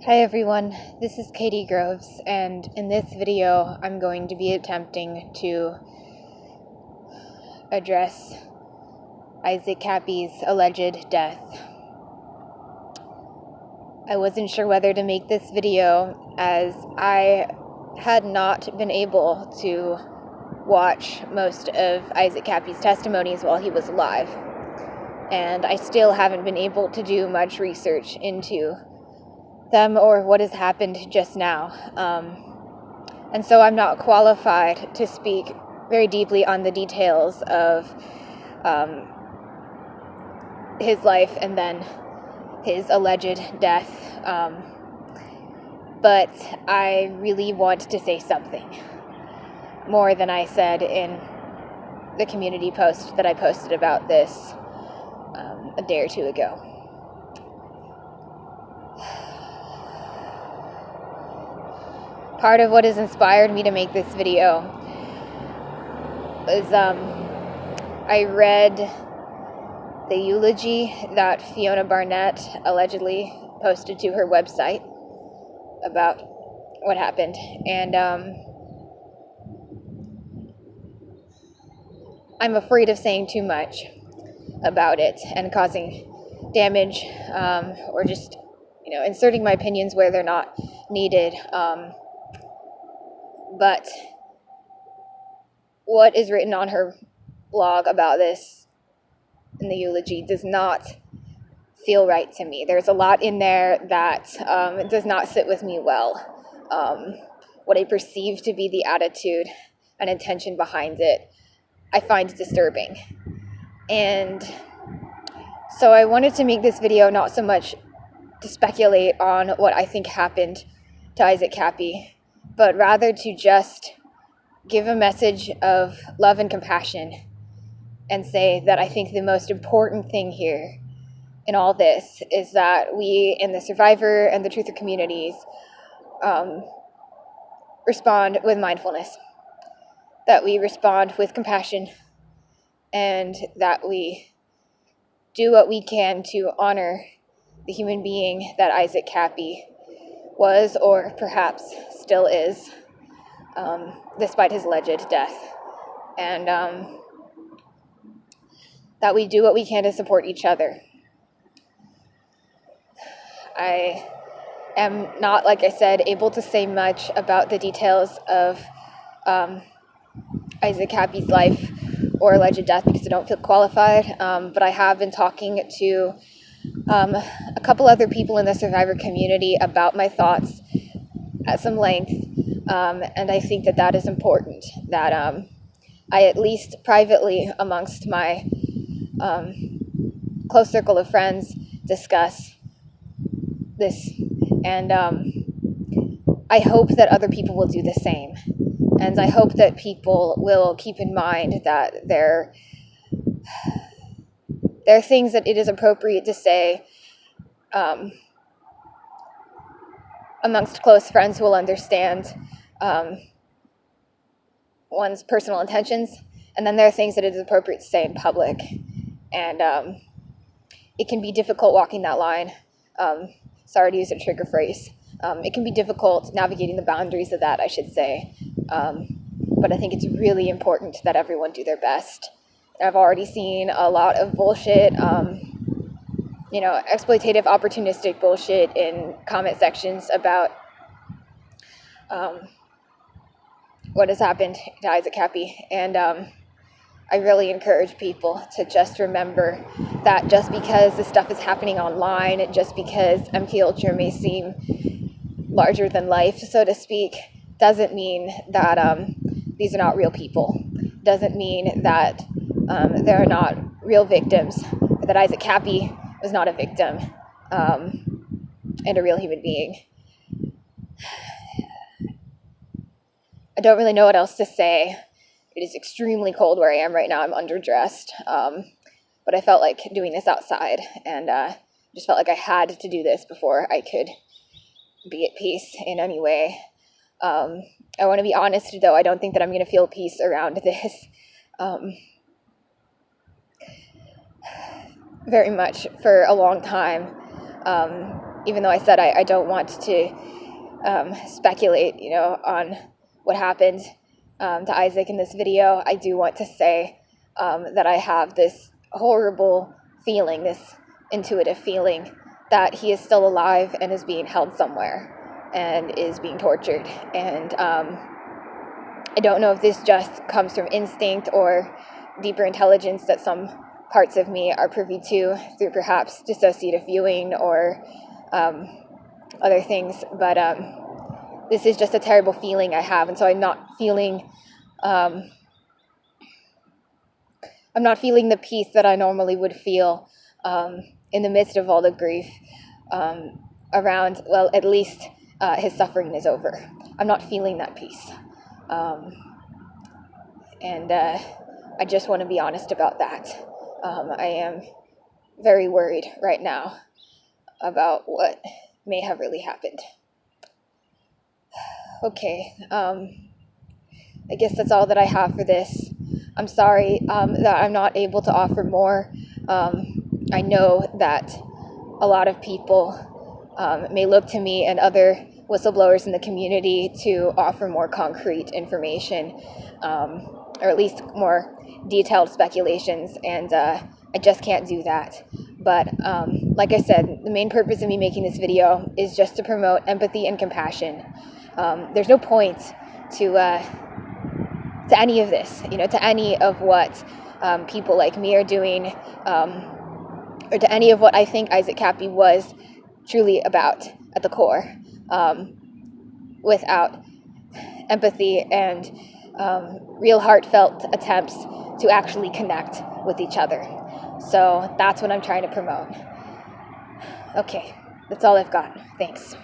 Hi everyone, this is Katy Groves, and in this video I'm going to be attempting to address Isaac Kappy's alleged death. I wasn't sure whether to make this video as I had not been able to watch most of Isaac Kappy's testimonies while he was alive, and I still haven't been able to do much research into them or what has happened just now. And so I'm not qualified to speak very deeply on the details of his life and then his alleged death. But I really want to say something more than I said in the community post that I posted about this a day or two ago. Part of what has inspired me to make this video was I read the eulogy that Fiona Barnett allegedly posted to her website about what happened, and I'm afraid of saying too much about it and causing damage, or just inserting my opinions where they're not needed. But what is written on her blog about this in the eulogy does not feel right to me. There's a lot in there that does not sit with me well. What I perceive to be the attitude and intention behind it, I find disturbing. And so I wanted to make this video not so much to speculate on what I think happened to Isaac Kappy, but rather to just give a message of love and compassion and say that I think the most important thing here in all this is that we in the survivor and the truther communities respond with mindfulness, that we respond with compassion, and that we do what we can to honor the human being that Isaac Kappy was, or perhaps still is, despite his alleged death. And that we do what we can to support each other. I am not, like I said, able to say much about the details of Isaac Kappy's life or alleged death because I don't feel qualified, but I have been talking to a couple other people in the survivor community about my thoughts at some length, and I think that that is important, that I at least privately amongst my close circle of friends discuss this, and I hope that other people will do the same, and I hope that people will keep in mind that there are things that it is appropriate to say amongst close friends who will understand one's personal intentions, and then there are things that it is appropriate to say in public, and it can be difficult walking that line. Sorry to use a trigger phrase. It can be difficult navigating the boundaries of that, I should say, but I think it's really important that everyone do their best. I've already seen a lot of bullshit, exploitative, opportunistic bullshit in comment sections about what has happened to Isaac Kappy, and I really encourage people to just remember that just because this stuff is happening online, just because MK Ultra may seem larger than life, so to speak, doesn't mean that these are not real people. Doesn't mean that there are not real victims, that Isaac Kappy was not a victim and a real human being. I don't really know what else to say. It is extremely cold where I am right now. I'm underdressed, but I felt like doing this outside, and just felt like I had to do this before I could be at peace in any way. I want to be honest, though, I don't think that I'm going to feel peace around this very much for a long time. Even though I said I don't want to speculate, on what happened to Isaac in this video, I do want to say that I have this horrible feeling, this intuitive feeling that he is still alive and is being held somewhere and is being tortured. And I don't know if this just comes from instinct or deeper intelligence that some parts of me are privy to through perhaps dissociative viewing or other things, but this is just a terrible feeling I have, and so I'm not feeling the peace that I normally would feel in the midst of all the grief around, well, at least his suffering is over. I'm not feeling that peace. And I just want to be honest about that. I am very worried right now about what may have really happened. Okay, I guess that's all that I have for this. I'm sorry that I'm not able to offer more. I know that a lot of people may look to me and other whistleblowers in the community to offer more concrete information, or at least more detailed speculations, and I just can't do that. But like I said, the main purpose of me making this video is just to promote empathy and compassion. There's no point to any of this, to any of what people like me are doing, or to any of what I think Isaac Kappy was truly about at the core, without empathy and real heartfelt attempts to actually connect with each other. So that's what I'm trying to promote. Okay, that's all I've got. Thanks.